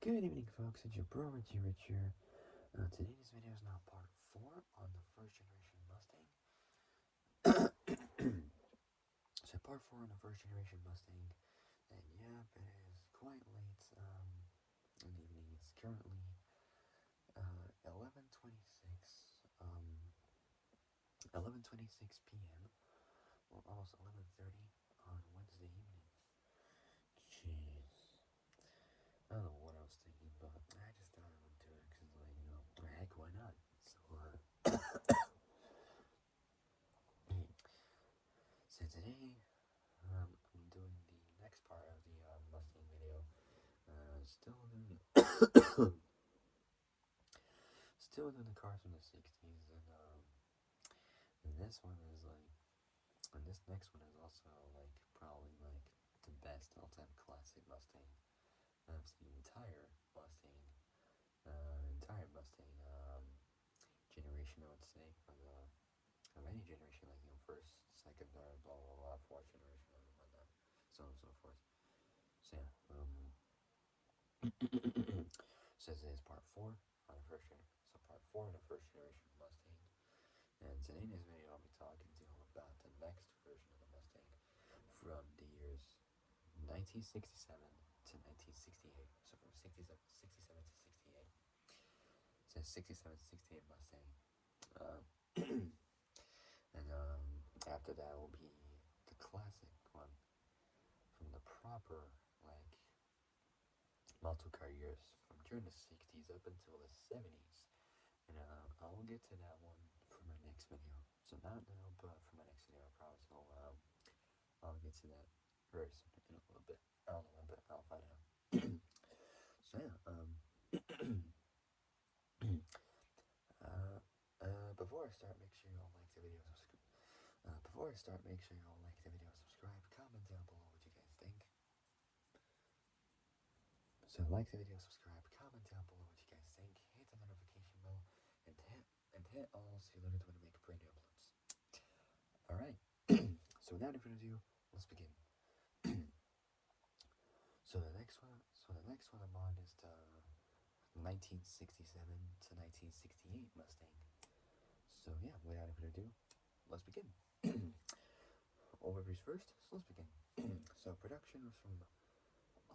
Good evening, folks. It's your bro Richie Rich here. Today's video is now part 4 on the first generation Mustang. So part 4 on the first generation Mustang. And yeah, it is quite late in the evening. It's currently 11:26 p.m. or almost 11:30 on Wednesday evening. Jeez. I don't know what I was thinking, but I just thought I would do it because, heck, why not? So, so today, I'm doing the next part of the Mustang video. Still doing, still doing the cars from the '60s, and this one is and this next one is also probably the best all-time classic Mustang of the entire Mustang generation, I would say, of any generation, first, second, third, blah blah blah, fourth generation, and whatnot, so on and so forth. So yeah, so this is part 4 on the first generation. So part 4 on the first generation Mustang, and today in this video I'll be talking to you all about the next version of the Mustang from the years 1967 to 1968. So from 67 to 68. So 67 to 68 Mustang. And after that will be the classic one from the proper muscle car years from during the 60s up until the 70s. And I'll get to that one for my next video. So not now, but for my next video, I promise I'll get to that very soon in a little bit. I don't know, but I'll find out. So yeah, before I start, make sure you all like the video. Subscribe, comment down below what you guys think. So like the video, subscribe, comment down below what you guys think, hit the notification bell, and hit all so you learn when to make brand new uploads. Alright, so without any further ado, let's begin. So the next one I'm on is the 1967 to 1968 Mustang. So yeah, without any further ado, let's begin. Overviews first, so let's begin. So production was from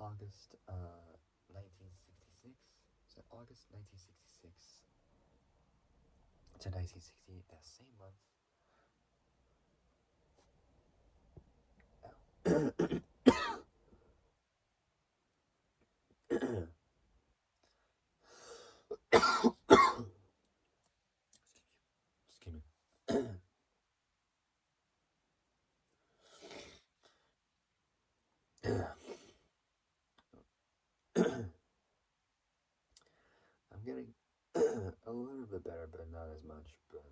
August 1966. So August 1966 to 1968, that same month. Excuse me. I'm getting a little bit better, but not as much. But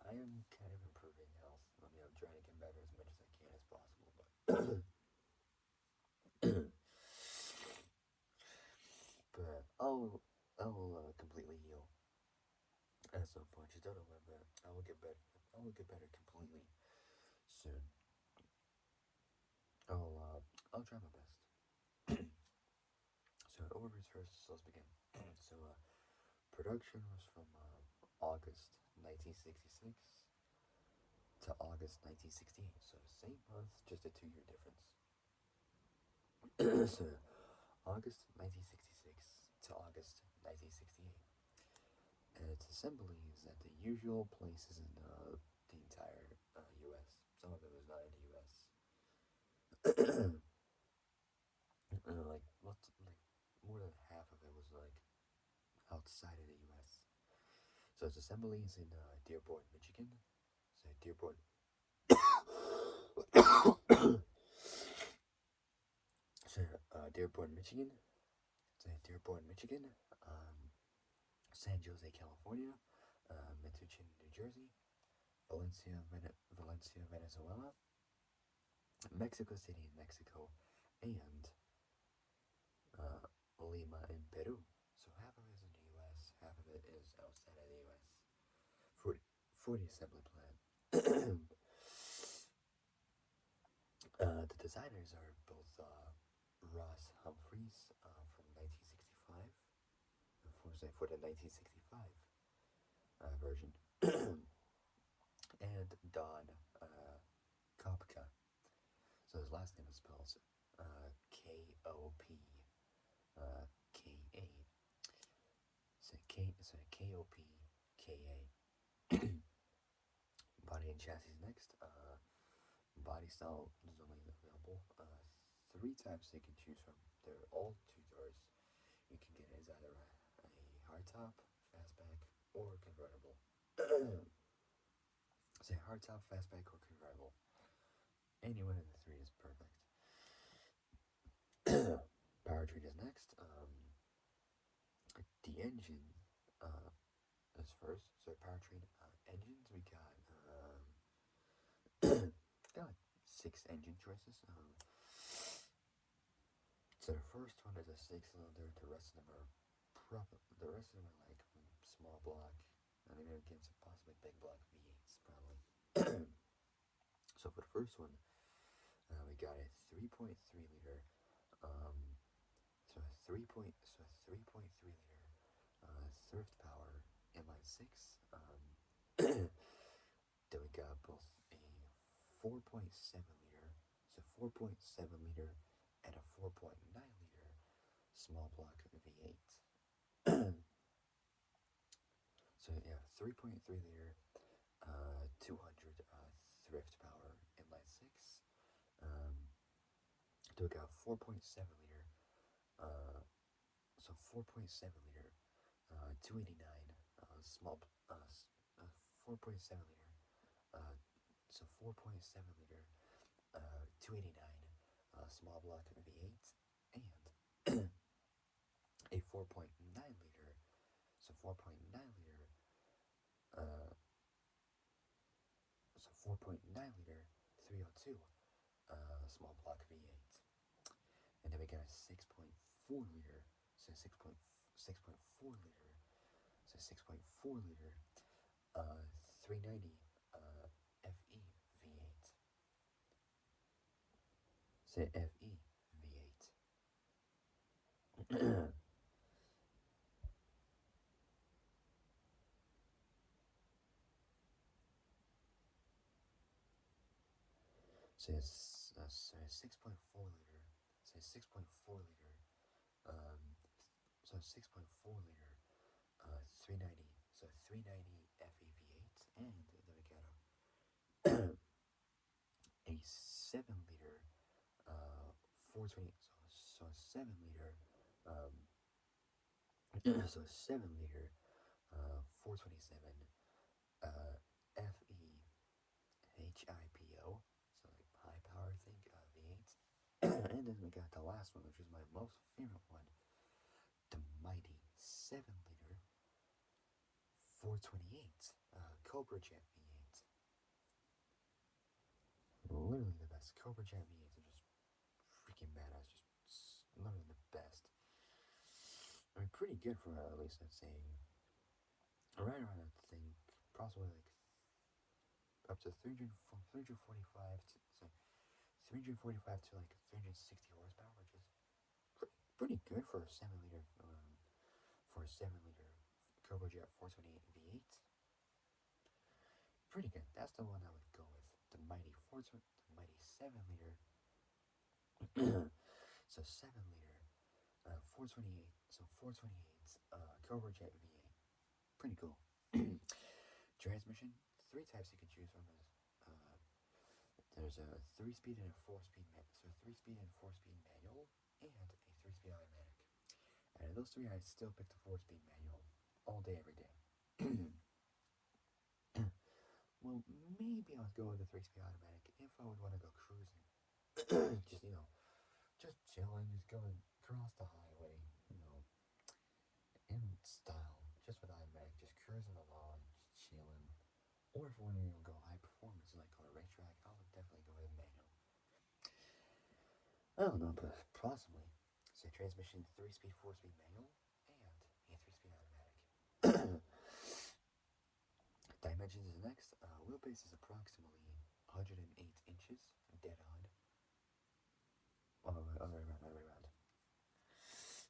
I am kind of improving health. I mean, I'm trying to get better as much as I can as possible, but but I'll completely heal at some point. Just don't know when, but I will get better. I will get better completely soon. I'll try my best. So overviews first. So let's begin. So production was from August 1966 to August 1968. So the same month, just a 2-year difference. So August 1966 to August 1968. And its assembly is at the usual places in the entire U.S. Some of it was not in the U.S. More than half of it was outside of the U.S. So its assembly is in Dearborn, Michigan. So Dearborn. Dearborn, Michigan. So Dearborn, Michigan. San Jose, California. Metuchen, New Jersey. Valencia, Venezuela. Mexico City, Mexico, and Lima in Peru. So half of it is in the U.S., half of it is outside of the U.S. for the assembly plant. The designers are both Ross Humphreys from 1965, for the 1965 version, and Don Kopka. So his last name is spelled K-O-P K-A. So K-O-P-K-A. Body and chassis next. Body style is only available. Three types they can choose from. They're all two doors. You can get it as either a hardtop, fastback, or convertible. Say hardtop, fastback, or convertible. Any one of the three is perfect. Powertrain is next. The engine uh, is first. So powertrain engines, we got like 6 engine choices. So the first one is a 6-cylinder. The rest of them are like small block, and then it gets possibly big block V8s probably. So for the first one, we got a 3.3 liter. So a 3.3 liter thrift power inline 6. Then we got both a 4.7 liter, so 4.7 liter, and a 4.9 liter small block V8. So yeah, 3.3 liter, 200 thrift power inline 6. Then we got 4.7 liter, so 4.7 liter, 289 small, 4.7 liter, so 4.7 liter, 289 small block V8, and a 4.9 liter, so 4.9 liter, uh, so 4.9 liter 302 small block V8, and then we got a 6.4 liter, so 6.4 liter, so 6.4 liter 390 FE V8. Say FE V8. So 6.4 liter, say 6.4 liter, um, so 6.4 liter, 390, so 390 FEV8, and then we got a 7 liter, 420, so 7 liter, so 7 liter, 427, FEHIPO, so like high power, I think, V8. And then we got the last one, which is my most favorite one, the mighty 7 liter, 428, Cobra Jet V8. Literally the best. Cobra Jet V8s are just freaking badass, just literally the best. I mean, pretty good for at least, I'd say, right around, I think, possibly like up to 345 to, so 345 to like 360 horsepower, which is pretty good for a 7 liter, Cobra Jet 428 V8. Pretty good. That's the one I would go with. The mighty 7 liter. So 7 liter, 428. So 428 Cobra Jet V8. Pretty cool. Transmission. 3 types you can choose from. There's a 3-speed and a 4-speed so 3-speed and 4-speed manual, and a 3-speed automatic. And of those 3, I still pick the 4-speed manual all day, every day. Well, maybe I'll go with the 3-speed automatic if I would want to go cruising. Just, just chilling, just going across the highway, in style, just with automatic, just cruising along, just chilling. Or if I want to go high performance, like on a racetrack, I would definitely go with manual. I don't know, but possibly. Say transmission 3-speed, 4-speed manual, and a 3-speed automatic. Dimensions is next. Wheelbase is approximately 108 inches, dead on.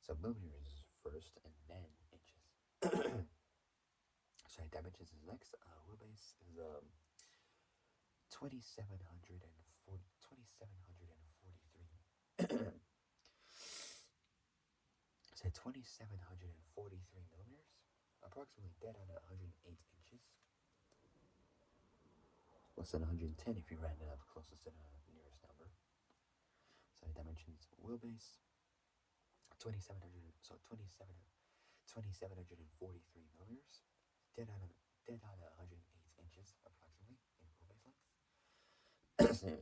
So millimeters is first, and then inches. Sorry, dimensions is next. Wheelbase is 2,743. So 2,743 millimeters, approximately dead on 108 inches. Less than 110 if you round it up closest to the nearest number. So dimensions wheelbase 2,700, so 2,743 millimeters, dead on 108 inches approximately in wheelbase length.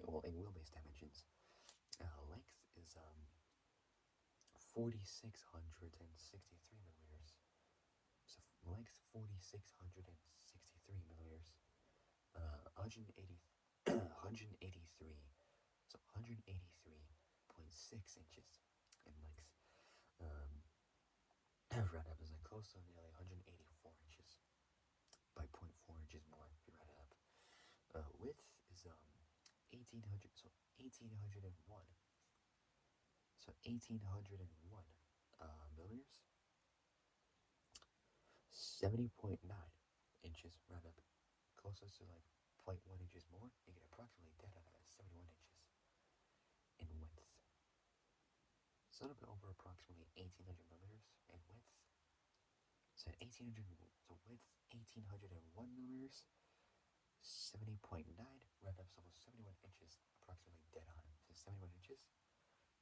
Well, in wheelbase dimensions, length is 4,663 millimeters. So length 4,663 millimeters. 180, 183, so 183.6 inches in length. Round up is like close to nearly 184 inches by 0.4 inches more if you round it up. Width is 1800, so 1801, so 1801 millimeters, 70.9 inches round up, closest to like 0.1 inches more. You get approximately dead on 71 inches in width. So a little bit over approximately 1800 millimeters in width. So 1800, so width 1801 millimeters, 70.9 round up, so almost 71 inches, approximately dead on. So 71 inches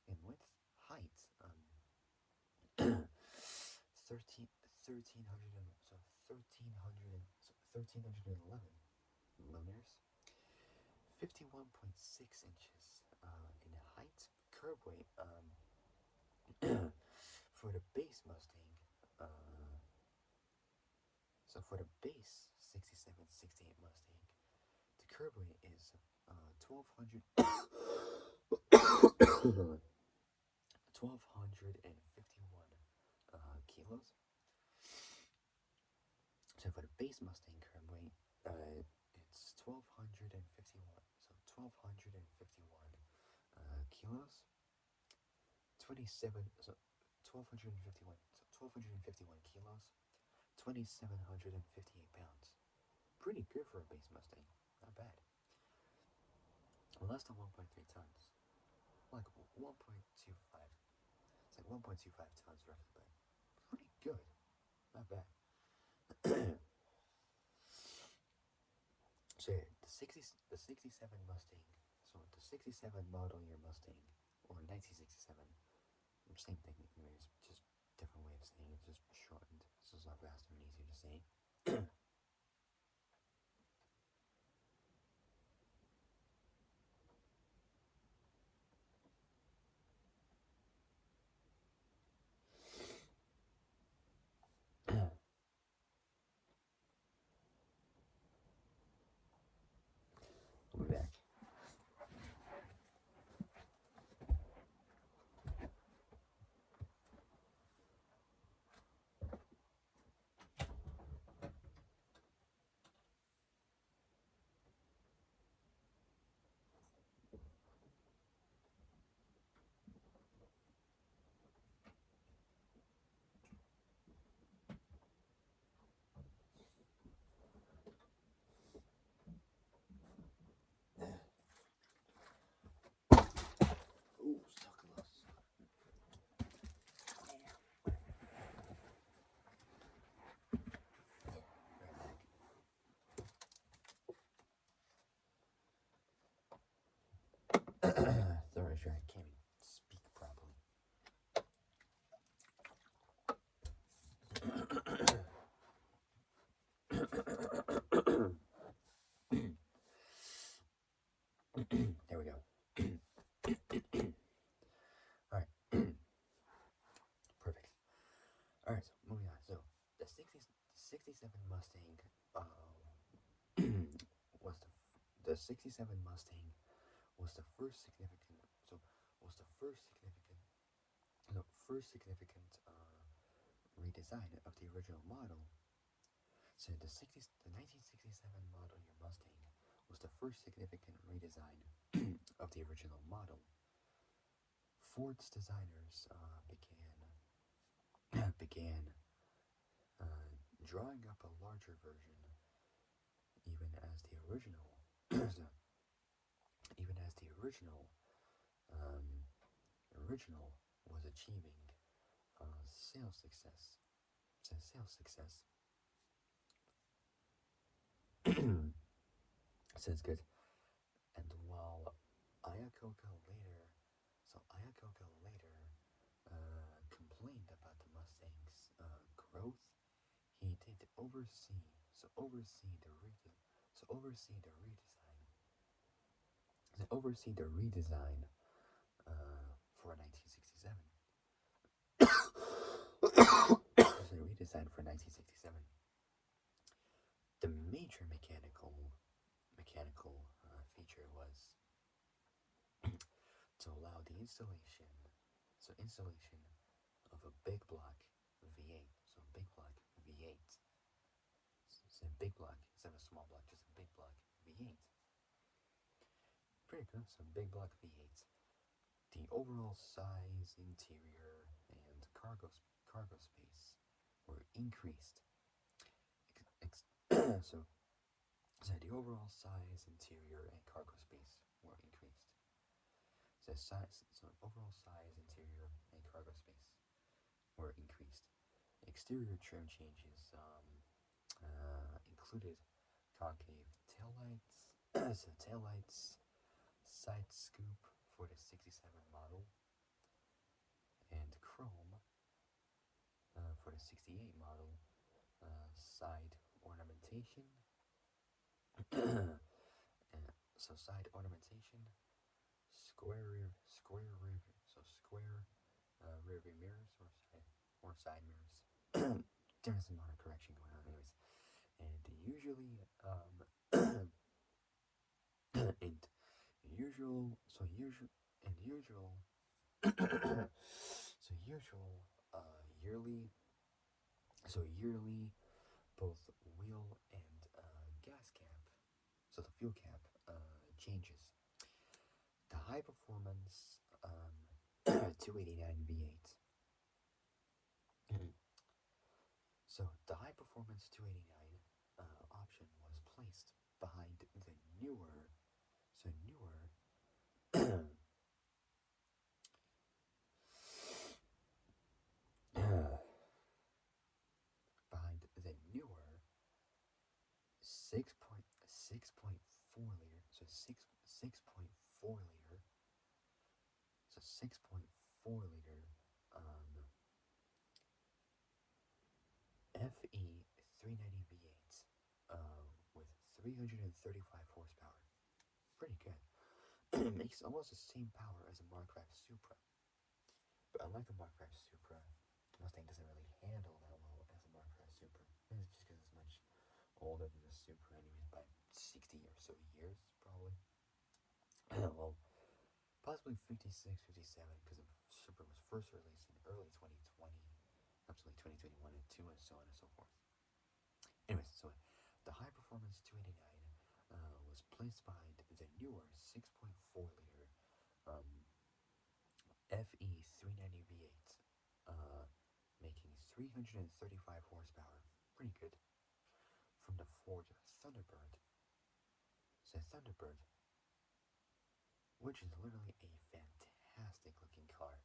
in width. Height 1300, so 1300, so 1311 millimeters, 51.6 inches in height. Curb weight for the base Mustang, so for the base 67, 68 Mustang, the curb weight is 1,200, 1,251 kilos. So for the base Mustang curb weight, it's 1,251. So 1,251 kilos. 27. So 1,251. So 1,251 kilos. 2,758 pounds. Pretty good for a base Mustang. Not bad. Less than 1.3 tons. Like 1.25. It's like 1.25 tons roughly, but pretty good. Not bad. So the 67 Mustang, so the 67 model year Mustang, or 1967, same thing, it's just different way of saying it, just shortened, so it's not faster and easier to say. We'll be back. Ooh, stuck a lot. Sorry, sure, I can't even speak properly. There we go. Alright. Perfect. Alright, so moving on. So, the 67 Mustang was the 67 Mustang was the first significant, so was the first significant, no, first significant redesign of the original model. So the 1967 model year Mustang was the first significant redesign of the original model. Ford's designers began began drawing up a larger version, even as the original, even as the um, original was achieving sales success. Sales success. Sounds good. And while Ayakoka later complained about the Mustang's growth, he did oversee the redesign for 1967. The redesign for 1967. The major mechanical feature was to allow the installation of a big block V8. So big block V8. So a big block instead of a small block, just a big block V8. Pretty good. So big block V8. The overall size, interior, and cargo space were increased. So the overall size, interior, and cargo space were increased. So overall size, interior, and cargo space were increased. Exterior trim changes included concave taillights, side scoop for the 67 model, and chrome for the 68 model, side ornamentation. Side ornamentation, square rear view mirrors or side mirrors. There's some minor correction going on, anyways. And usually, and usual, so usual, and usual, so usual, yearly, yearly, both wheel and gas cap, so the fuel cap changes. The high performance 289 V8. So the high performance 289 option was placed behind the newer, behind the newer 6.4 liter, so 6.4 liter, so 6.4 liter FE 390 V8 with 335 horsepower. Pretty good. It makes almost the same power as a Mark V Supra. But unlike a Mark V Supra, Mustang doesn't really handle that well as a Mark V Supra. It's just because it's much older than the Supra, anyways, by 60 or so years, probably. Well, possibly 56, 57, because the Supra was first released in early 2020, up to like 2021 and 2, and so on and so forth. Anyways, so the high performance 289 was placed behind the newer 6.4 liter FE 390 V8, making 335 horsepower. Pretty good. From the Ford Thunderbird. So Thunderbird, which is literally a fantastic looking car.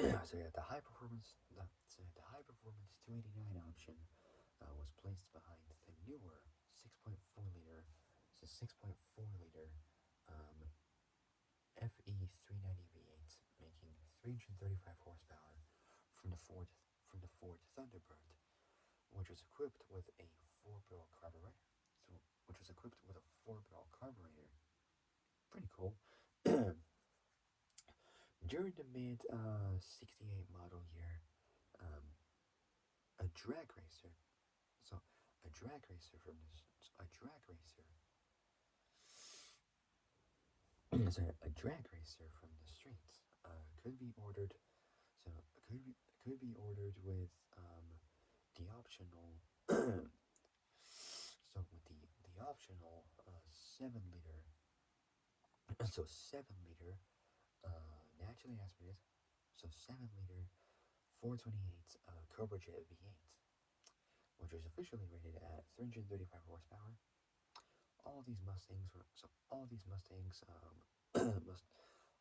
So yeah, the high performance 289 option was placed behind the newer 6.4 liter, so 6.4 liter FE 390 V8, making 335 horsepower from the Ford Thunderbird, which was equipped with a 4-barrel carburetor. Pretty cool. During the mid 68 model year, a drag racer. So a drag racer So a drag racer from the streets could be ordered. So could be ordered with the optional. So with the optional 7 liter. So 7 liter naturally aspirated. So 7 liter 428 Cobra Jet V8, which was officially rated at 335 horsepower. All these Mustangs were so all these Mustangs must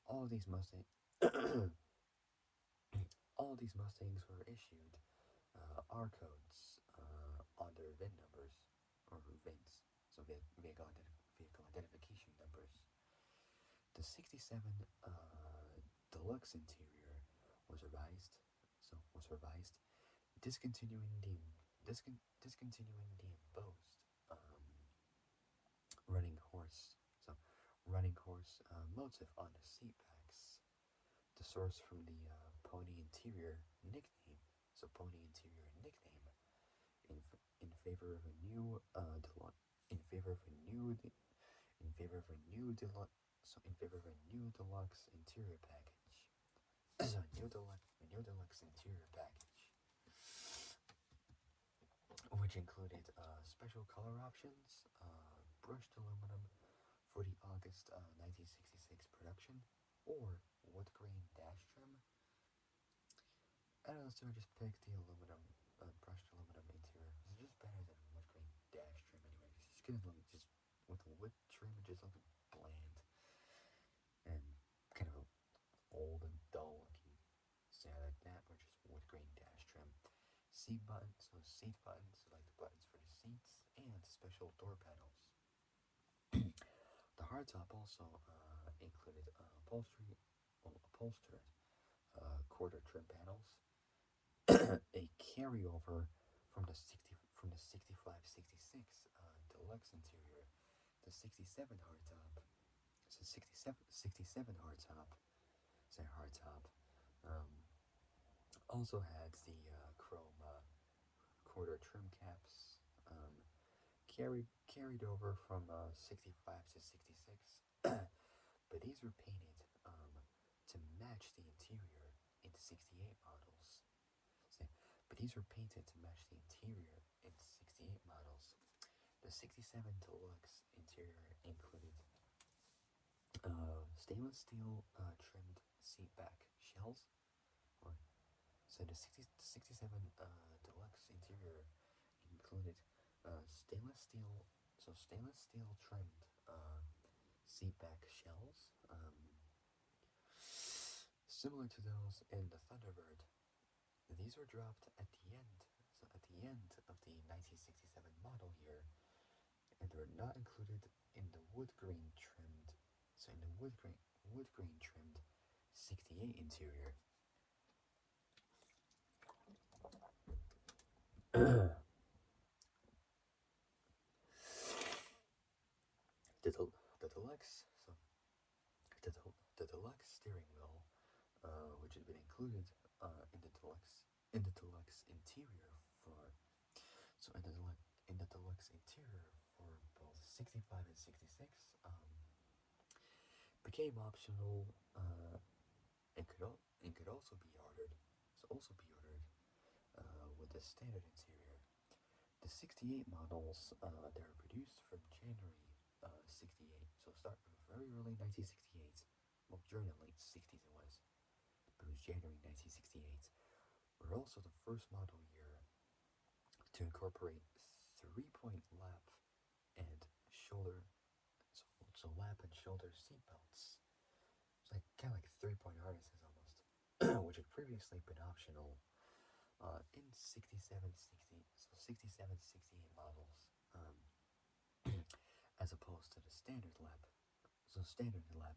all these Mustang all these Mustangs were issued R codes on their VIN numbers or VINs, so vehicle identification numbers. The '67 deluxe interior was revised, discontinuing the embossed running horse, so running horse motif on the seat backs. The source from the Pony Interior nickname, so Pony Interior nickname, in favor of a new in favor of a new in favor of a new deluxe in favor of a new deluxe interior package. So a new deluxe interior package, which included special color options, brushed aluminum for the August 1966 production, or wood grain dash trim. I don't know, so I just picked the aluminum, brushed aluminum interior. It's just better than wood grain dash trim anyway. It's just gonna look just with the wood trim, it just looks bland and kind of old and dull looking. So I like that, or just wood grain dash trim. Seat buttons, so seat buttons, so like the buttons for the seats, and special door panels. The hardtop also included upholstered quarter trim panels, a carryover from the 65-66 deluxe interior, the 67 hardtop. So 67 hardtop. Say hardtop. Um, Also had the chrome quarter trim caps. Carried over from 65 to 66, but these were painted to match the interior in the 68 models. So, but these were painted to match the interior in 68 models. The 67 Deluxe interior included stainless steel trimmed seat back shells. Or so the 67 Deluxe interior included stainless steel trimmed seat back shells, similar to those in the Thunderbird. These were dropped at the end, so at the end of the 1967 model year, and were not included in the wood grain trimmed, so in the wood grain trimmed 68 interior. The deluxe, so the deluxe steering wheel, which had been included in the deluxe interior for so in the deluxe interior for both 65 and 66, became optional and could also be ordered. With the standard interior. The 68 models that were produced from January 68, so start from very early 1968, well during the late 60s it was, but it was January 1968, were also the first model year to incorporate 3-point lap and shoulder, so lap and shoulder seat belts. It's like kind of like 3-point harnesses almost, which had previously been optional in 67, 68 models, as opposed to the standard lap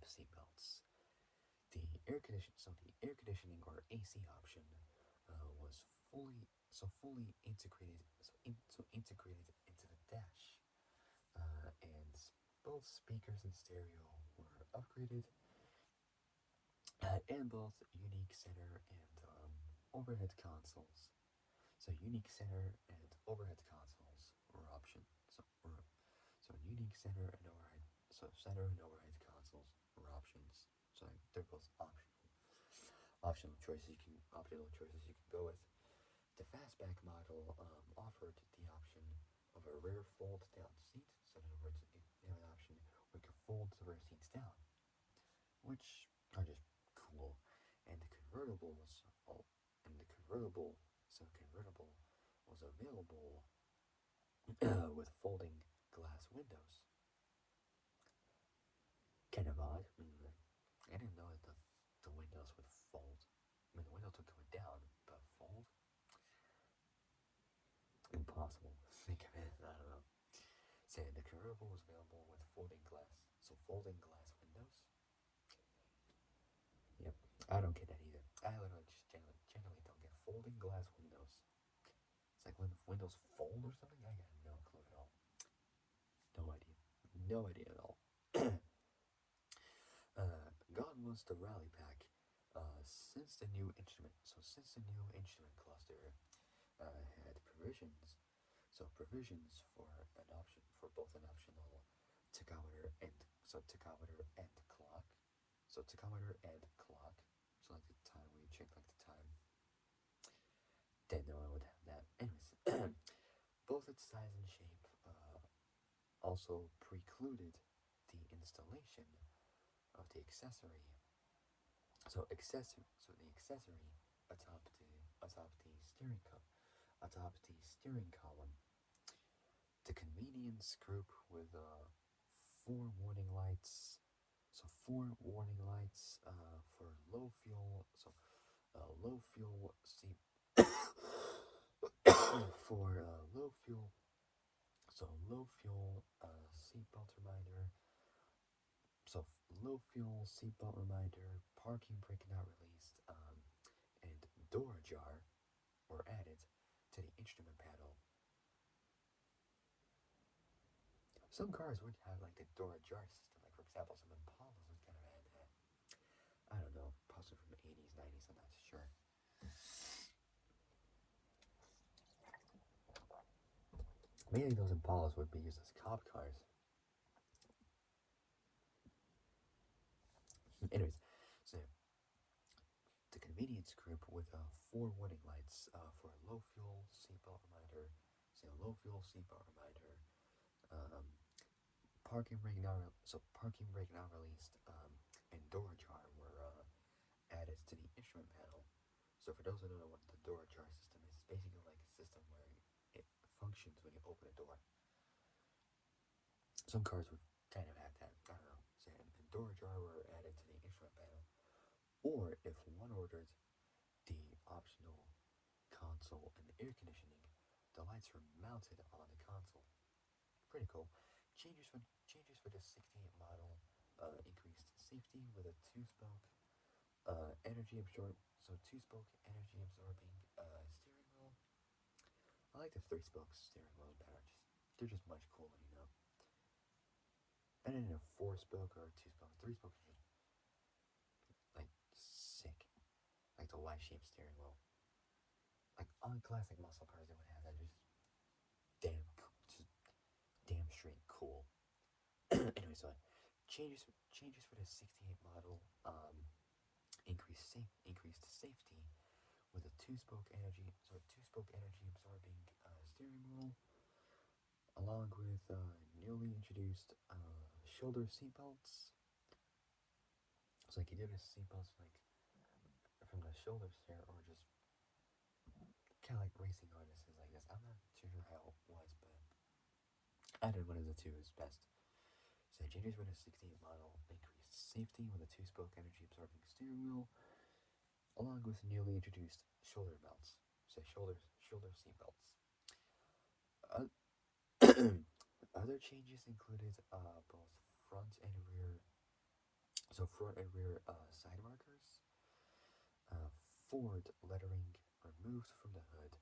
seatbelts. The air conditioning or AC option was fully integrated, integrated into the dash, and both speakers and stereo were upgraded, and both unique center and overhead consoles. So unique center and overhead consoles were option. So unique center and overhead. So center and overhead consoles or options. So they're both optional choices you can go with. The fastback model offered the option of a rear fold-down seat. So in other words, you have an option where you can fold the rear seats down, which are just cool. And the convertible was available with folding glass windows. Kind of odd. I didn't know that the windows would fold. I mean, the windows would go down, but fold? Impossible. Think of it. I don't know. Say the convertible was available with folding glass. So folding glass windows. Yep. I don't get that either. I literally just generally don't get folding glass windows. It's like when windows fold or something. I got no clue at all. No idea. No idea at all. Gone was the rally pack. Since the new instrument cluster had provisions, for both an optional tachometer and clock. So tachometer and clock. So like the time where you check like the time. Didn't know I would have that. Anyways, both its size and shape also precluded the installation of the accessory. So the accessory atop the steering column. The convenience group with four warning lights. So four warning lights for low fuel. So low fuel seat for low fuel. So low fuel seatbelt reminder. So low fuel seatbelt reminder, parking brake not released, and door jar were added to the instrument panel. Some cars would have like the door jar system, like for example, some Impalas would kind of add that. I don't know, possibly from the 80s, 90s, I'm not sure. Maybe those Impalas would be used as cop cars. Anyways, so the convenience group with four warning lights for low fuel seatbelt reminder, um, parking brake not released, and door jar were added to the instrument panel. So for those who don't know what the door jar system is, it's basically like a system where it functions when you open a door. Some cars would kind of have that. I don't know. So and door jar were added to the instrument panel. Or if one ordered the optional console and air conditioning, the lights were mounted on the console. Pretty cool. Changes for the 68 model increased safety with a two-spoke two-spoke energy absorbing steering wheel. I like the three-spoke steering wheels better. They're just much cooler, you know. Better than a four-spoke or a two-spoke. Three-spoke is just like sick. Like the Y-shaped steering wheel. Like on classic muscle cars, they would have that. Just damn straight cool. Anyway, so changes for the 68 model increased safety with a two-spoke energy absorbing steering wheel, along with newly introduced shoulder seatbelts. So like you did a seatbelts like from the shoulders here, or just kind of like racing harnesses like this. I'm not too sure how it was, but I did one of the two is best. So changes for the 68 model increased safety with a two-spoke energy absorbing steering wheel, along with newly introduced shoulder belts. So shoulder seat belts. Other changes included both front and rear side markers, Ford lettering removed from the hood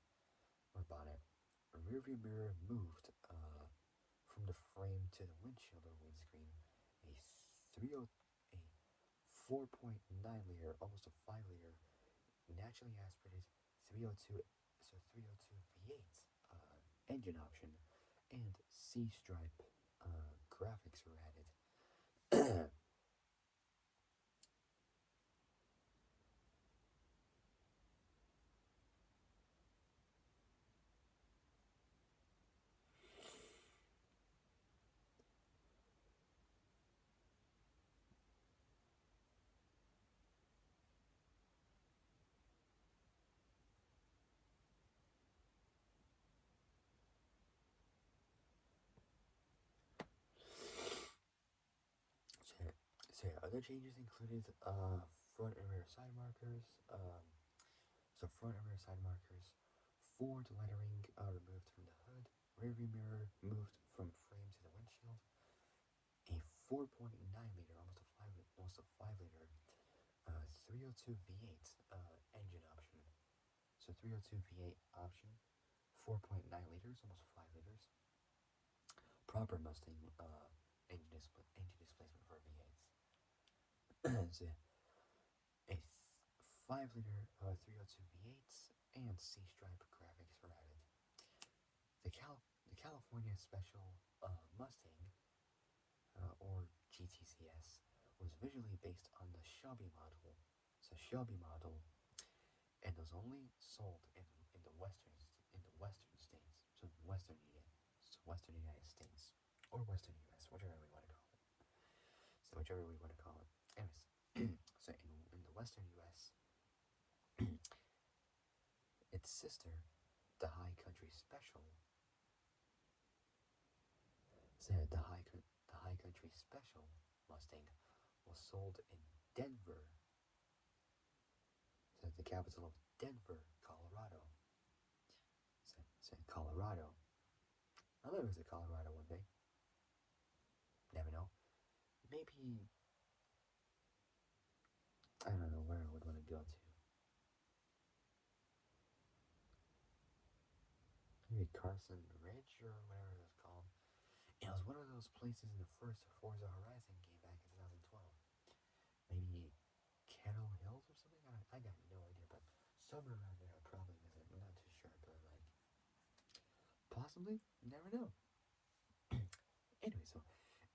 or bonnet, a rearview mirror moved from the frame to the windshield or windscreen, a 4.9 liter, almost a 5 liter, naturally aspirated 302 V8 engine option, and C-stripe graphics were added. Other changes included front and rear side markers. So front and rear side markers, Ford lettering removed from the hood, rear view mirror moved from frame to the windshield, a 4.9 liter, almost a 5 liter 302 V8 engine option. So 302 V8 option, 4.9 liters, almost 5 liters. Proper Mustang engine displacement for V8s. So a 5 liter 302 V8s and C-stripe graphics were added. The California Special Mustang, or GTCS, was visually based on the Shelby model. So Shelby model, and was only sold in the western states. So Western United States, or Western U.S., whichever we want to call it. So whichever we want to call it. Anyways, so in the Western U.S., its sister, the High Country Special, said the High Country Special Mustang was sold in Denver, said the capital of Denver, Colorado. Said Colorado. I'll never visit Colorado one day. Never know. Maybe, I don't know where I would want to go to. Maybe Carson Ridge or whatever it was called. It was one of those places in the first Forza Horizon game back in 2012. Maybe Kettle Hills or something? I got no idea, but somewhere around there I'll probably visit. I'm not too sure, but like, possibly? Never know. Anyway, so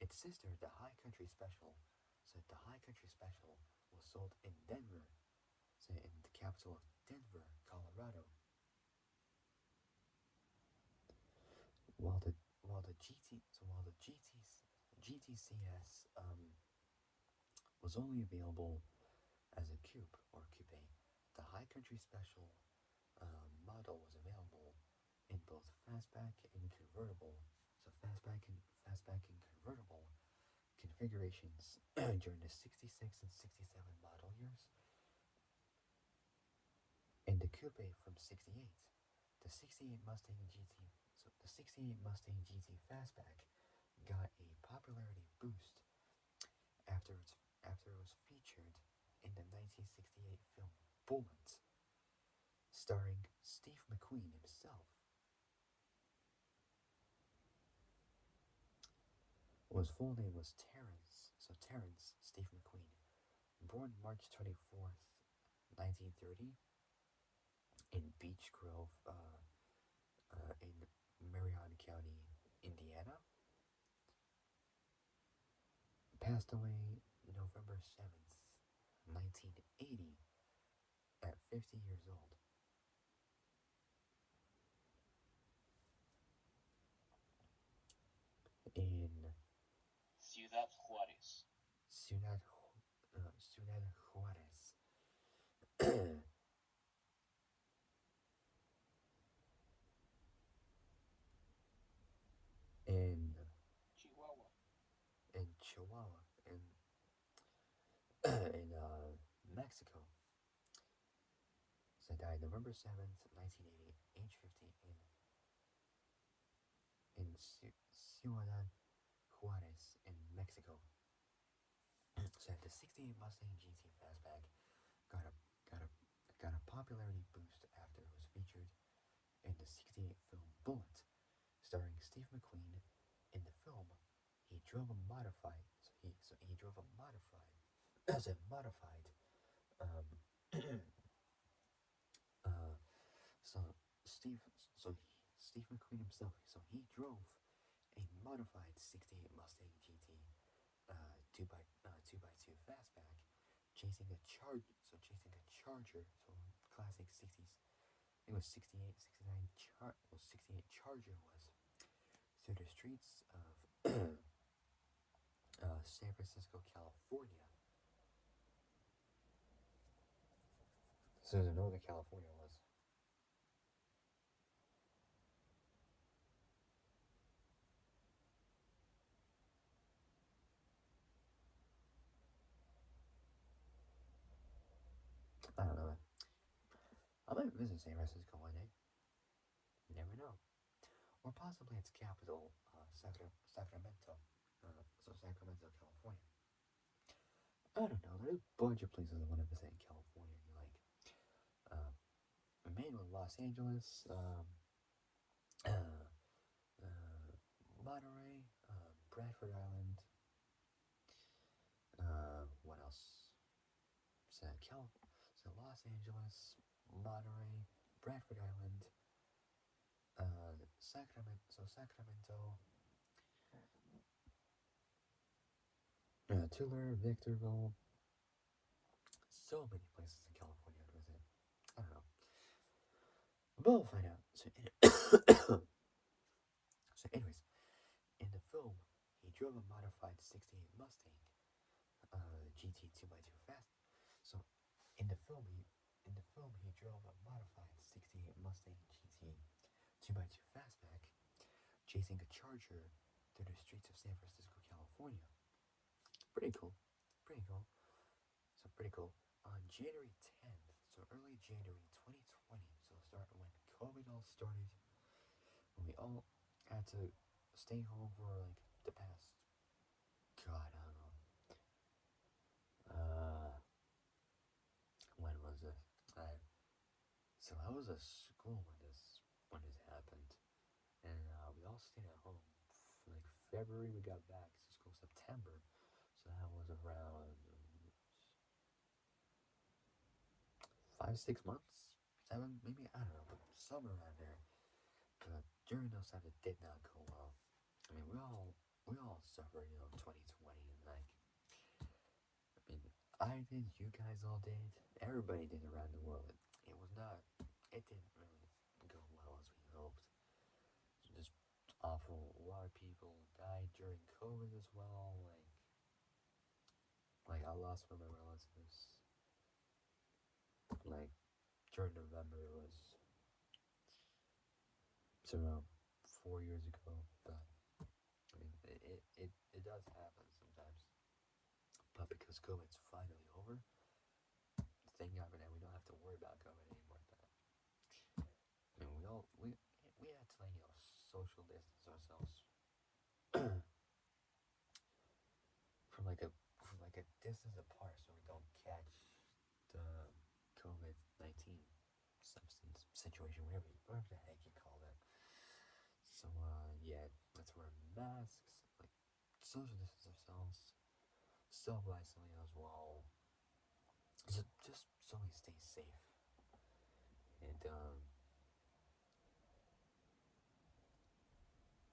its sister, the High Country Special, said the High Country Special was sold in Denver, so in the capital of Denver, Colorado. While the GTCS was only available as a coupe or coupe, the High Country Special model was available in both fastback and convertible. So fastback and convertible configurations during the 66 and 67 model years, and the coupe from 68. The 68 Mustang Fastback got a popularity boost after it was featured in the 1968 film Bullet, starring Steve McQueen himself. His full name was Terrence Steve McQueen, born March 24th, 1930, in Beech Grove, in Marion County, Indiana. Passed away November 7th, 1980, at 50 years old. In Ciudad Juárez. Ciudad Juárez. in Chihuahua. in Chihuahua, in Mexico. So died November 7th, 1980, age 50, in Ciudad Juárez in Mexico. So the 68 Mustang GT Fastback got a got a got a popularity boost after it was featured in the 68 film Bullet, starring Steve McQueen. In the film, he drove a modified. He drove a modified, as a modified. Um, so Steve, so he, Steve McQueen himself. So he drove a modified 68 Mustang GT, 2x2 fastback, chasing a Charger. So classic 60s. It was 68, 69 68 Charger was through the streets of San Francisco, California. So Northern California was. I don't know. I might visit San Francisco one day. You never know. Or possibly its capital, Sacramento. Sacramento, California. I don't know. There's a bunch of places I want to visit in California. Uh, mainly Los Angeles, uh, Monterey, Bradford Island. What else? So Los Angeles, Monterey, Bradford Island, Sacramento, Tulare, Victorville. So many places in California to visit. I don't know. But we'll find out. So anyways, in the film, he drove a modified '68 Mustang, GT 2x2 Fast. So in the film, he drove a modified '68 Mustang GT 2x2 Fastback, chasing a Charger through the streets of San Francisco, California. Pretty cool. Pretty cool. So pretty cool. On January 10th, so early January 2020, so start when COVID all started, when we all had to stay home for like the past, God, I don't know, when was this? So I was at school when this happened, and we all stayed at home. Like February, we got back to school September, so that was around 5 6 months, 7 maybe, I don't know, but somewhere around there. But during those times, it did not go well. I mean, we all suffered, 2020, and like, I mean, I did, you guys all did, everybody did around the world. It was not, it didn't really go well as we hoped. Just awful. A lot of people died during COVID as well. Like I lost one of my relatives. Like during November, it was around 4 years ago. But I mean, it does happen sometimes. But because COVID's finally over, thank God for that. We don't have to worry about COVID anymore. But I mean, we had to social distance ourselves from like a distance apart, so we don't catch the COVID-19 substance situation, whatever the heck you call it. So yeah, let's wear masks, like social distance ourselves, self isolate as well. So just so we stay safe. And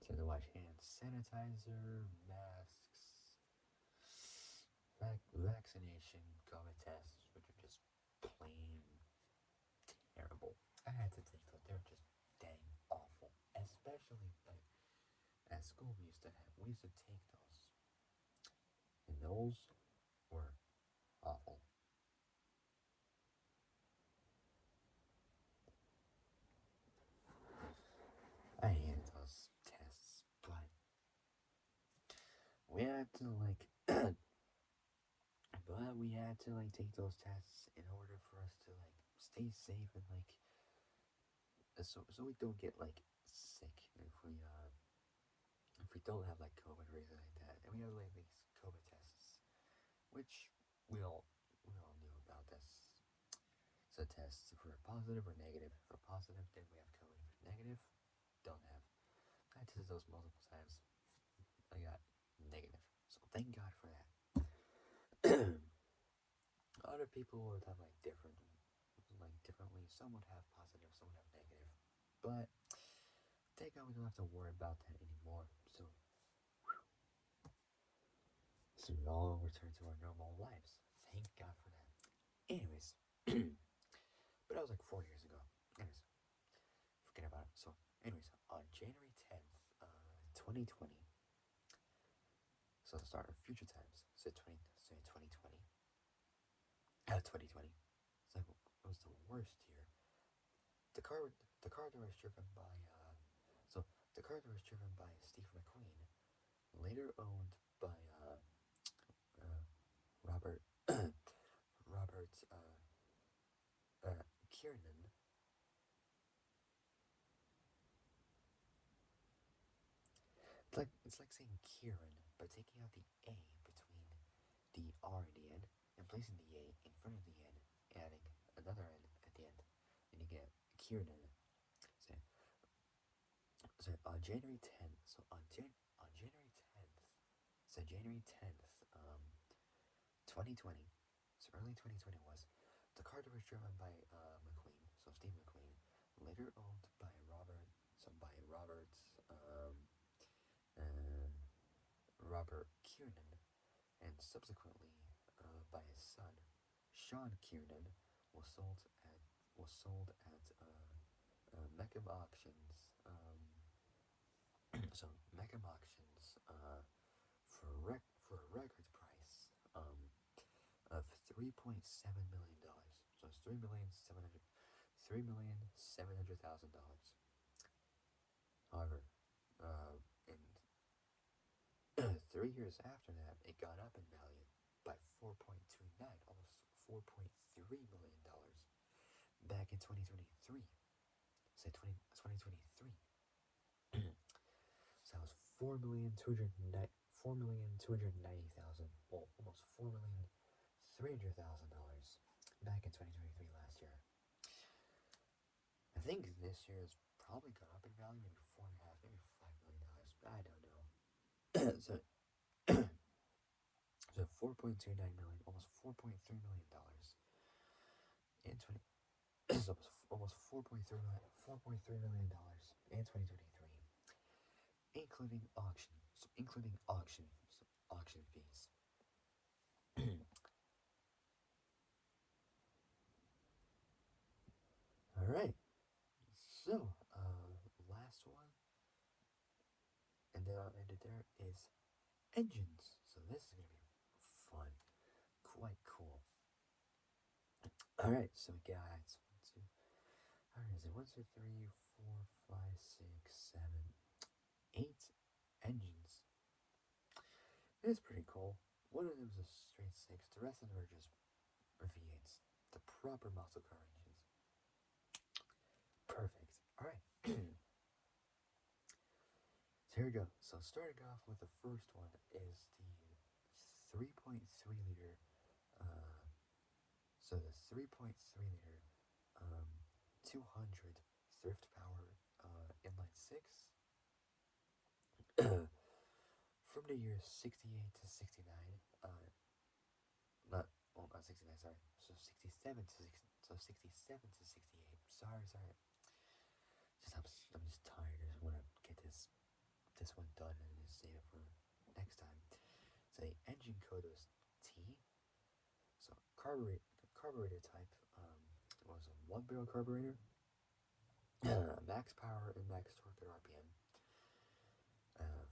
so to wash hands, sanitizer, masks, vaccination, COVID tests, which are just plain terrible. I had to take those. They're just dang awful. Especially like at school, we used to take those, and those were awful. I hated those tests, but we had to like, but we had to like take those tests in order for us to like stay safe and like, so we don't get like sick if we don't have like COVID or anything like that, and we have like these COVID tests, which we all we all knew about this. So tests if we're positive or negative. If we're positive, then we have COVID. If we're negative, don't have. I tested those multiple times. I got negative. So thank God for that. Other people would have like differently. Some would have positive, some would have negative. But thank God we don't have to worry about that anymore. So we all return to our normal lives. Thank God for that. Anyways, but that was like 4 years ago. Anyways, forget about it. So, anyways, on January 10th, 2020, so the start of future times, so 2020, 2020. It's like it was the worst year. The car, the car that was driven by, so the car that was driven by Steve McQueen, later owned by uh, Robert, Robert. Kiernan. It's like saying Kieran, but taking out the A between the R and the N, and placing the A in front of the N, adding another N at the end, and you get Kiernan. So, on January 10th, on January 10th, January 10th, 2020, so early 2020 was, the car that was driven by McQueen, so Steve McQueen, later owned by Robert Kiernan, and subsequently by his son, Sean Kiernan, was sold at Meckham Auctions. So Meckham Auctions for a record price of $3.7 million. So it's $3,700,000. However, in 3 years after that, it got up in value by 4.29, almost $4.3 million. Back in 2023, say 2023. So that was 4,290,000, well, almost $4,300,000 back in 2023 last year. I think this year has probably gone up in value, maybe $4.5, maybe $5 million. I don't know. so, so 4.29 million, almost $4.3 million in 20. So almost $4.3 million in 2023, including auction fees. All right. So, last one, and then I'll end it there, is engines. So this is gonna be fun, quite cool. All right. So we got how many is it? 1, 2, 3, 4, 5, 6, 7, 8 engines. It's pretty cool. One of them is a straight 6. The rest of them are just V8s, the proper muscle car engines. Perfect. All right. So here we go. So starting off with the first one is the 3.3 liter. So the 3.3 liter 200 thrift power inline 6 from the years 68 to 69. Not 69. Sorry. So 67 to 60. So 67 to 68. Sorry. I'm just tired. I just want to get this one done and just save it for next time. So the engine code was T. So carburetor type was a 1-barrel carburetor. Max power and max torque at RPM.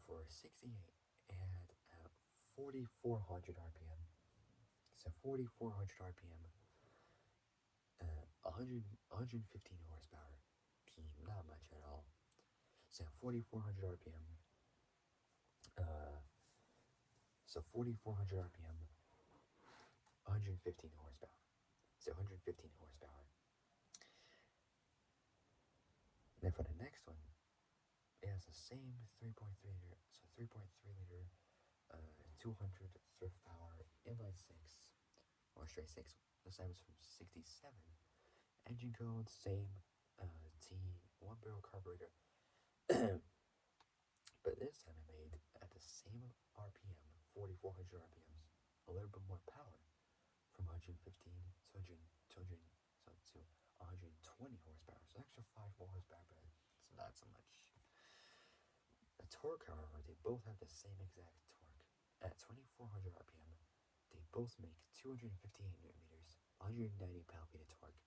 For 68, it had 4,400 RPM. So 4,400 RPM. 115 horsepower. Not much at all. So 4,400 RPM. So 4,400 RPM. 115 horsepower. So 115 horsepower. And then for the next one, it has the same 3.3 liter. So 3.3 liter, 200 thrift power inline 6 or straight 6. This time is from 67. Engine code same. T 1-barrel carburetor. But this time it made at the same RPM, 4,400 RPMs, a little bit more power, from 115 to 120 horsepower. So extra 5 more horsepower, but it's not so much. The torque, however, they both have the same exact torque. At 2,400 RPM, they both make 258 newton meters, 190 pound-feet of torque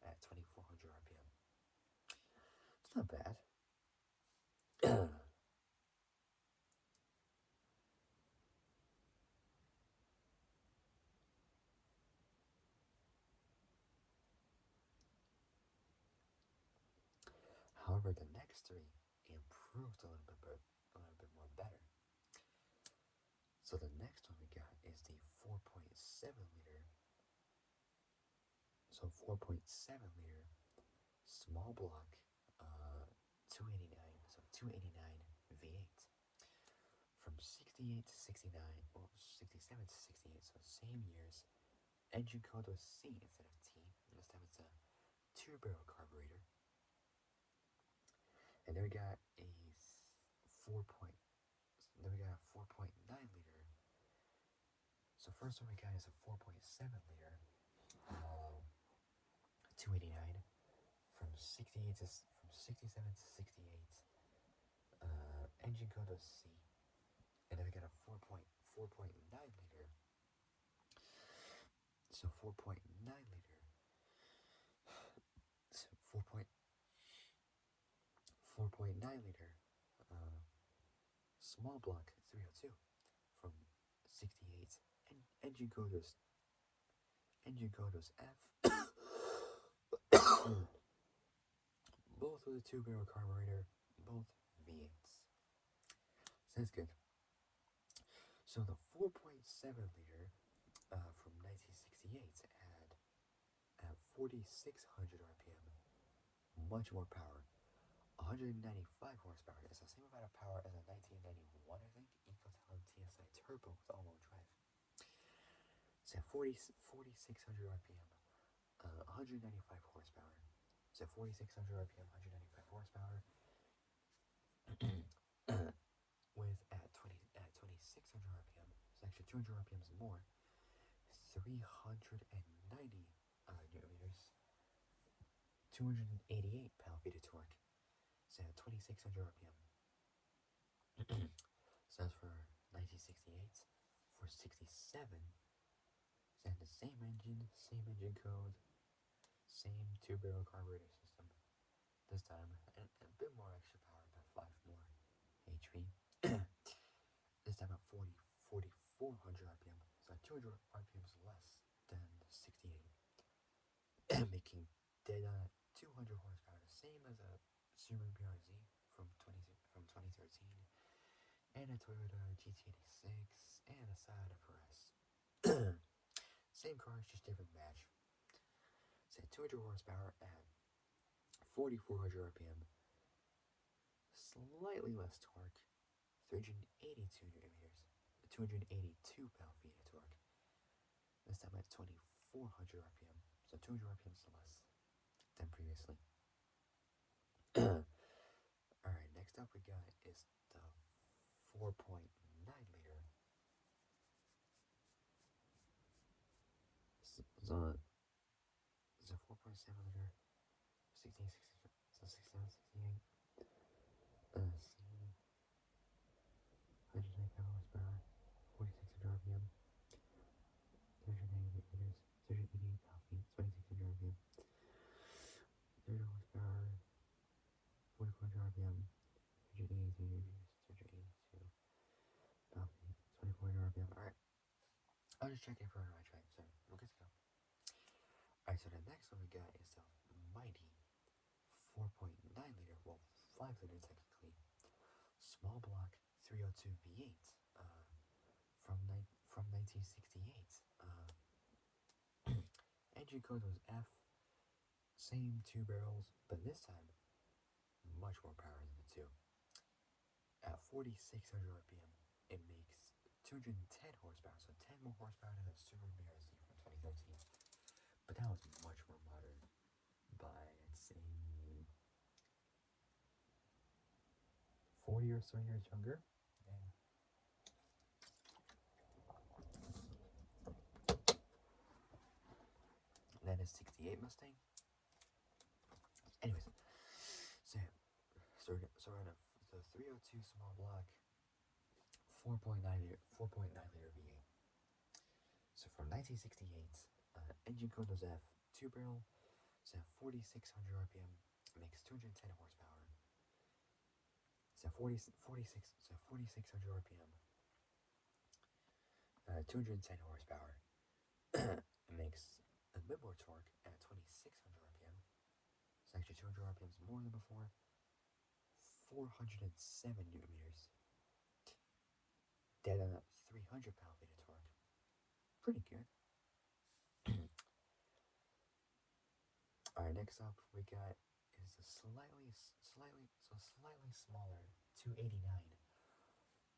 at 2,400 RPM. It's not bad. However, the next three improved a little bit more better. So the next one we got is the 4.7 liter. So 4.7 liter small block, 289. So 289 V8 from 68 to 69, well 67 to 68. So same years. Engine code was C instead of T. This time it's a two-barrel carburetor. And then we got a 4 point. Then we got a 4.9 liter. So first one we got is a 4.7 liter, 289 from 67 to 68. Engine code was C. And then we got a 4.9 liter. So 4.9 liter. So 4.9 liter. Small block 302 from 68. And engine code was F. Both with a two-barrel carburetor, both V8s. Sounds good. So the 4.7 liter from 1968 had at 4,600 RPM, much more power. 195 horsepower. It's the same amount of power as a 1991, I think, EcoTalon TSI Turbo with all-wheel drive. It's at 4,600 RPM, 195 horsepower. It's at 4,600 RPM, 195 horsepower. With at 2,600 RPM, it's actually 200 RPMs more. 390 newton meters, 288 pound-feet of torque. So at 2,600 RPM. So that's for 1968. For 67, it's the same engine code, same two-barrel carburetor system. This time, and a bit more extra power, about 5 more HP. This time at 4,400 RPM, so 200 RPMs less than 68, making dead on 200 horsepower, the same as a Subaru BRZ from 2013, and a Toyota GT86, and a Sonata RS. Same cars, just different badge. So 200 horsepower at 4,400 RPM, slightly less torque, 382 newton meters, 282 pound-feet of torque. This time at 2,400 RPM, so 200 RPMs less than previously. Alright, next up we got is the 4.9 liter. So it's a 4.7 liter, 16, 16, so 67, 68. 195 horsepower, 4,600 RPM, 390 meters, 388 pound-feet, 2,600 RPM. 300 horsepower, 4,400 RPM, 382 meters, 382 pound-feet, 2,400 RPM. Alright, I was just checking for an right track, so we're good to go. Alright, so the next one we got is the mighty 4.9 liter, well, 5 liter technically, small block 302 V8 from 1968. Engine code was F, same two barrels, but this time much more power than the two. At 4,600 RPM, it makes 210 horsepower, so 10 more horsepower than the Subaru BRZ from 2013. But that was much more modern by, I'd say, 40 or so years younger. And then a 68 Mustang. Anyways, so on the 302 small block, 4.9 liter V8. So from 1968, engine code was F, two barrel, so 4,600 RPM, makes 210 horsepower. So 4,600 RPM, 210 horsepower. It makes a bit more torque at 2,600 RPM. It's actually 200 RPMs more than before. 407 newton meters. Dead on 300 pound-feet of torque. Pretty good. next up we got is a slightly smaller 289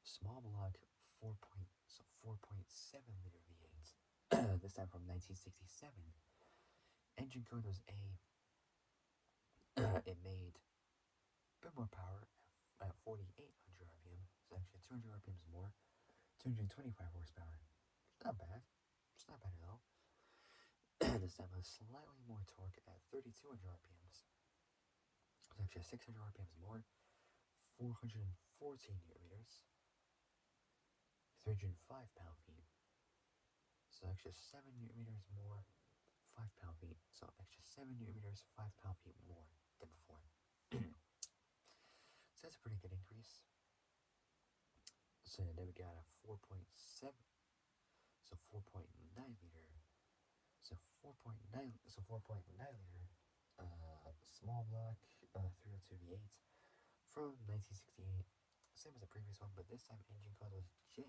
small block 4.7 liter V8. This time from 1967. Engine code was A. It made a bit more power at 4,800 RPM. It's actually 200 RPMs more. 225 horsepower. Not bad. It's not bad at all. This time has slightly more torque at 3,200 RPMs. It's actually 600 RPMs more. 414 newton meters. 305 pound-feet. So extra 7 newton meters more. 5 pound-feet. So extra 7 newton meters, 5 pound-feet more than before. So that's a pretty good increase. So then we got a 4.7, so 4.9 liter, so 4.9 liter, small block, 302 V8 from 1968. Same as the previous one, but this time engine code was J,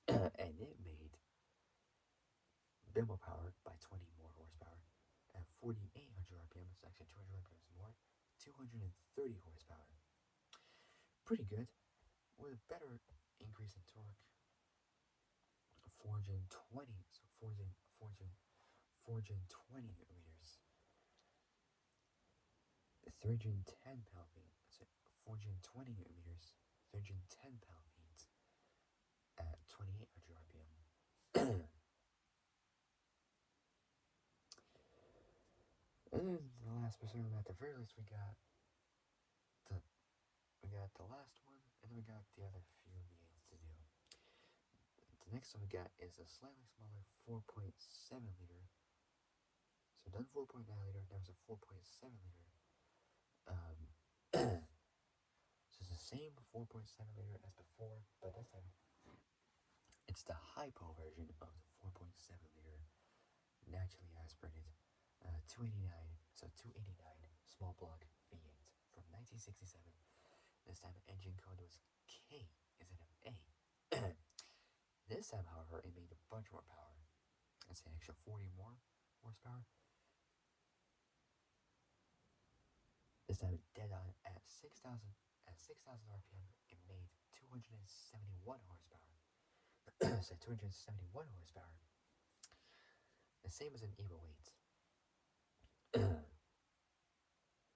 and it made a bit more power by 20 more horsepower at 4,800 RPM. It's actually 200 RPMs more, 230 horsepower. Pretty good, with a better increase in torque. 420, so 420 newton meters. 310 pound-feet, so 420 newton meters, 310 pound-feet at 2,800 RPM. And then the last percent, at the very least, we got the last one, and then we got the other few V8s to do. The next one we got is a slightly smaller 4.7 liter. So done 4.9 liter, now it's a 4.7 liter. So it's the same 4.7 liter as before, but this time it's the hypo version of the 4.7 liter naturally aspirated 289, so 289 small block V8 from 1967. This time engine code was K instead of A. This time, however, it made a bunch more power. It's an extra 40 more horsepower. This time dead on at 6,000 RPM. It made 271 horsepower. So 271 horsepower. The same as an Evo 8.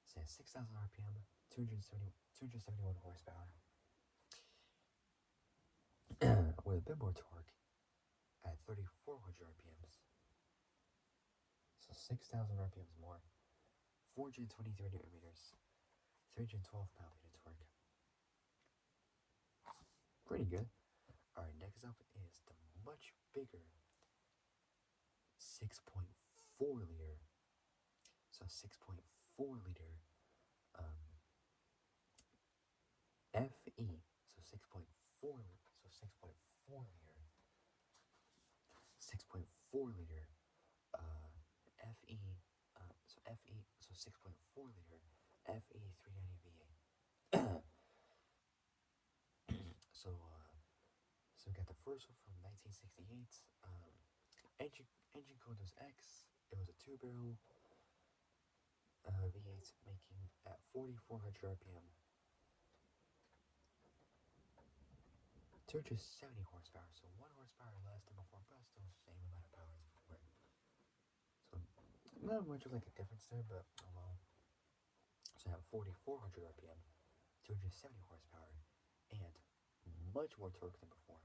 So at 6,000 RPM, 271 horsepower. With a bit more torque at 3,400 RPMs. So 6,000 RPMs more. 423 newton meters. 312 pound-feet of torque. Pretty good. Alright, next up is the much bigger 6.4 liter. So 6.4 liter FE. So 6.4 liter. 6.4 liter FE. So 6.4 liter FE 390 V8. So we got the first one from 1968. Engine code was X. It was a 2-barrel V8 making at 4,400 RPM. 270 horsepower, so 1 horsepower less than before, but still the same amount of power as before. So not much of like a difference there, but oh well. So at 4,400 RPM, 270 horsepower, and much more torque than before.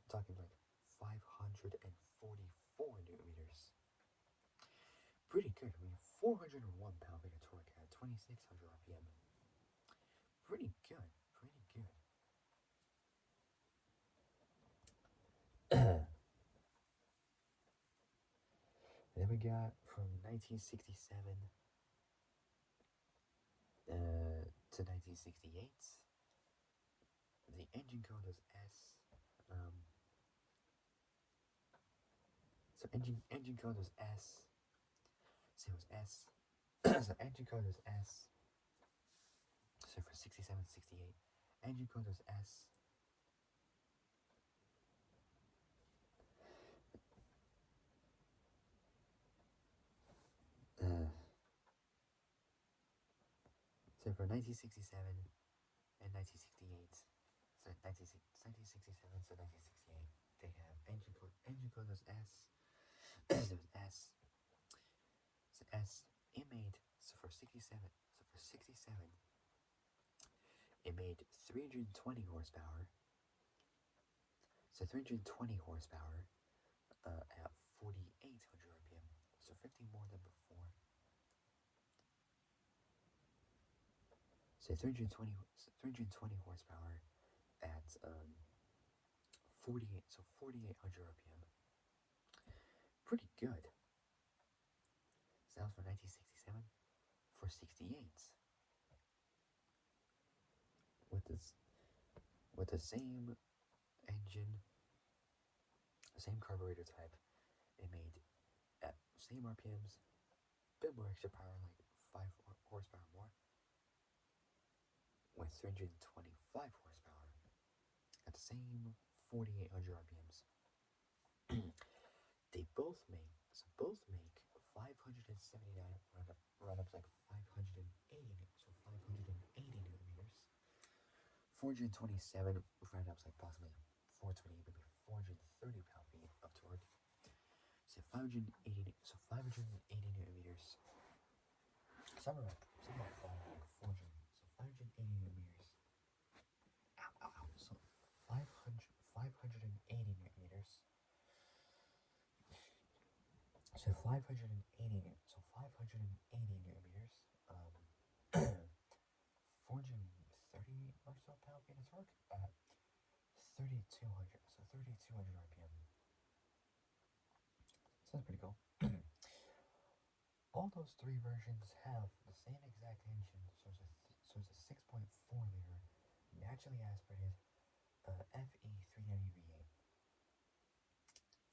Talking like 544 newton meters. Pretty good. I mean, 401 pound-feet of torque at 2,600 RPM. Pretty good. Pretty good. Then we got from 1967 to 1968. The engine code was S. So engine code was S. So it was S. So engine code was S. So for 67, 68, engine code was S. for 1967 and 1968. So 1967 to 1968, they have engine code was S. So it was S. So S. It made so for 67. So for 67, it made 320 horsepower. So 320 horsepower at 4,800 RPM. So 50 more than before. So 320 horsepower at 4,800 RPM. Pretty good. So that was for 1967. For 68, with the same engine, same carburetor type, it made at same RPMs, bit more extra power, like 5 horsepower more, with 325 horsepower at the same 4,800 RPMs. They both make 579 run ups like 580, so 580 newton meters. 427 run ups like approximately 420, maybe 430 pound-feet of torque. So 580 newton meters. Some are like 400. So 580 newton meters. Ow, ow, ow. So 580 newton meters. So 580 newton. So 580 newton meters. 430 or so pound-feet of torque at 3,200. So 3,200 RPM. So that's pretty cool. All those three versions have the same exact engine, so it's a 6.4 liter naturally aspirated FE 390 V8.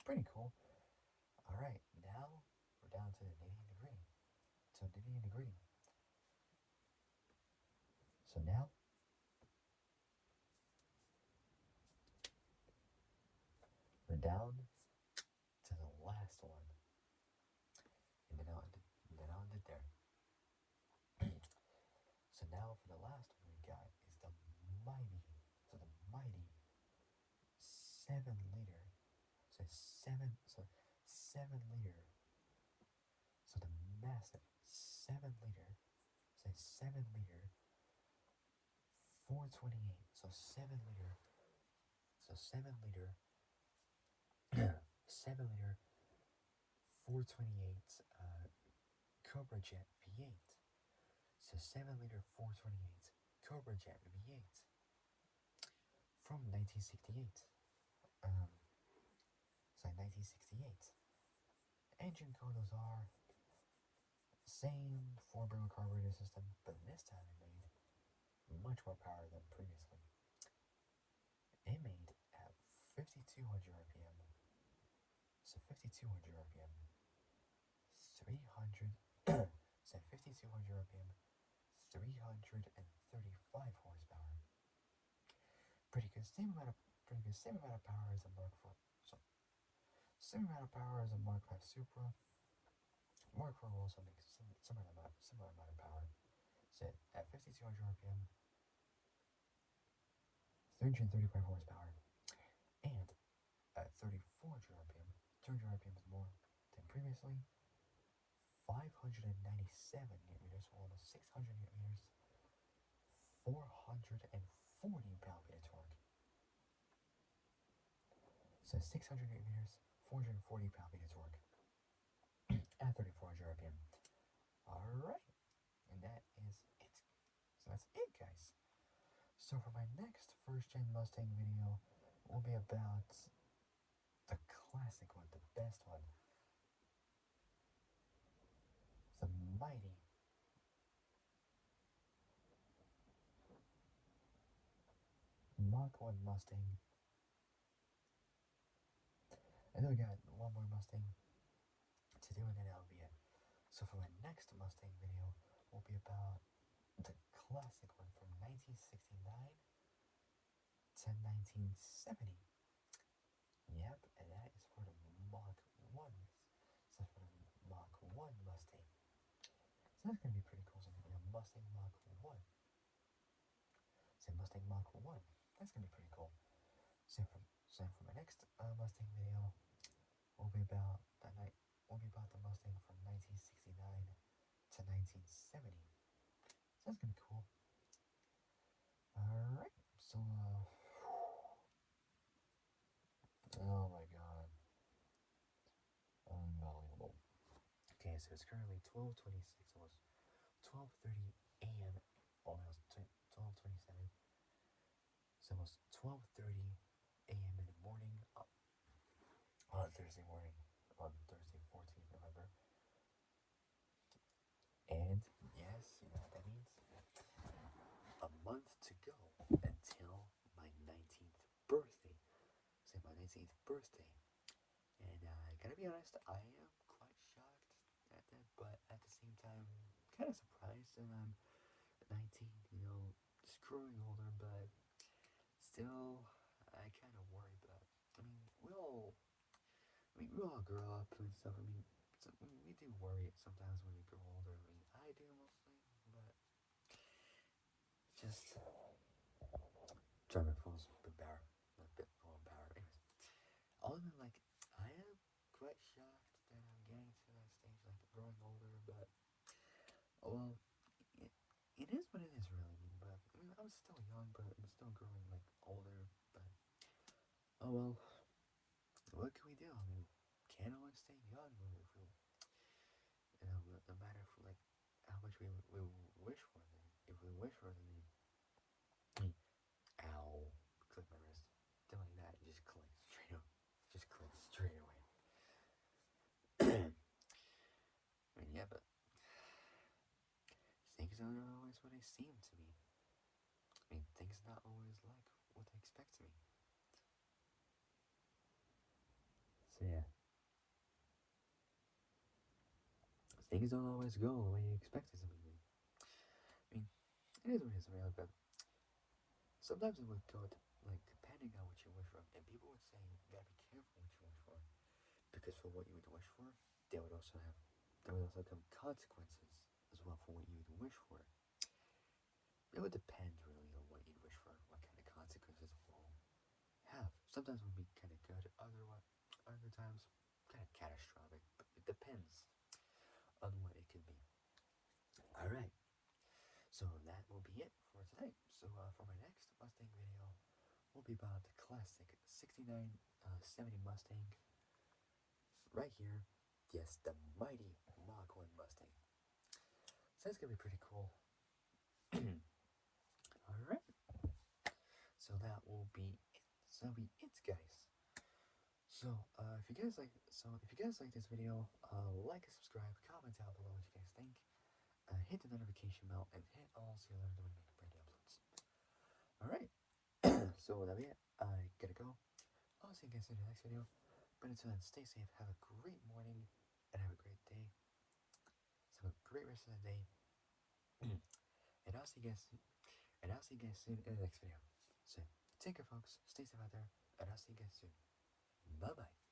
Pretty cool. All right, now we're down to the nitty and the gritty. So nitty and the gritty. So now we're down to the last one, and then I'll end it there. So now for the last one we got is the mighty 7 liter. So 7 liter. So the massive 7 liter. Say 7 liter. 428. So 7 liter. So 7 liter. 7 liter. 428 Cobra Jet V8. So 7 liter 428 Cobra Jet V8 from 1968. So 1968. Engine codes are same 4-barrel carburetor system, but this time it made much more power than previously. It made at 5,200 RPM. So 5,200 RPM. 300. So 5,200 RPM. 335 horsepower. Pretty good. Same amount of power as a Mark IV. So same amount of power as a Mark V Supra. Mark IV will also make similar amount of power. So at 5,200 RPM, 335 horsepower, and at 3,400 RPM, 200 RPMs more than previously, 597 newton meters, or almost 600 newton meters, 440 pound-feet of torque. So 600 newton meters, 440 pound-feet of torque at 3,400 RPM. Alright, and that is it. So that's it, guys. So for my next first-gen Mustang video, will be about the classic one, the best one. The mighty Mach 1 Mustang. And then we got one more Mustang to do, and then that'll be it. So for my next Mustang video, will be about the classic one from 1969 to 1970. Yep, and that is for the Mach 1. So for the Mach 1 Mustang. So that's going to be pretty cool. So a Mustang Mach 1. Mustang Mach 1. That's gonna be pretty cool. So for my next Mustang video, will be about the Mustang from 1969 to 1970. So that's gonna be cool. Alright, so oh my god. Unbelievable. Okay, so it's currently 12:26, almost 12:30 a.m. almost 12:27. It's almost 12:30 a.m. in the morning on Thursday morning, on Thursday 14th November. And yes, you know what that means? A month to go until my 19th birthday. Say my 19th birthday. And I gotta be honest, I am quite shocked at that, but at the same time, kind of surprised that I'm 19, you know, just growing older, but still, I kind of worry. But we all grow up and stuff. We do worry sometimes when we grow older. I do mostly, but just German fools embarrass, a bit more embarrassed. Anyways, all in like, I am quite shocked that I'm getting to that stage, like growing older. But well, it, it is what it is, really. But I'm still young, but I'm still growing like older. But oh well, what can we do? Can't always stay young if we, no matter if like how much we wish for them. If we wish for them, ow, click my wrist. Doing that, just click straight up, just click straight away. Yeah, but things aren't always what they seem to be. Things not always like what they expect to be. So yeah, things don't always go the way you expect it to be. It is what it is, really. But sometimes it would go like depending on what you wish for, and people would say you gotta be careful what you wish for, because for what you would wish for, there would also come consequences as well for what you would wish for. It would depend really on what you'd wish for, what kind of consequences will have. Sometimes it would be kind of good, other times kind of catastrophic. But it depends on what it could be. All right, so that will be it for tonight. So for my next Mustang video, will be about the classic 69 70 Mustang right here. Yes, the mighty Mach 1 Mustang. So that's gonna be pretty cool. All right. So that will be it. So that'll be it, guys. So if you guys like this video, like and subscribe, comment down below what you guys think. Hit the notification bell and hit all so you'll learn when we make brand new uploads. All right. So that'll be it. I gotta go. I'll see you guys in the next video. But until then, stay safe. Have a great morning and have a great day. So have a great rest of the day. and I'll see you guys. And I'll see you guys soon in the next video. So take care, folks. Stay safe out there, and I'll see you guys soon. Bye bye.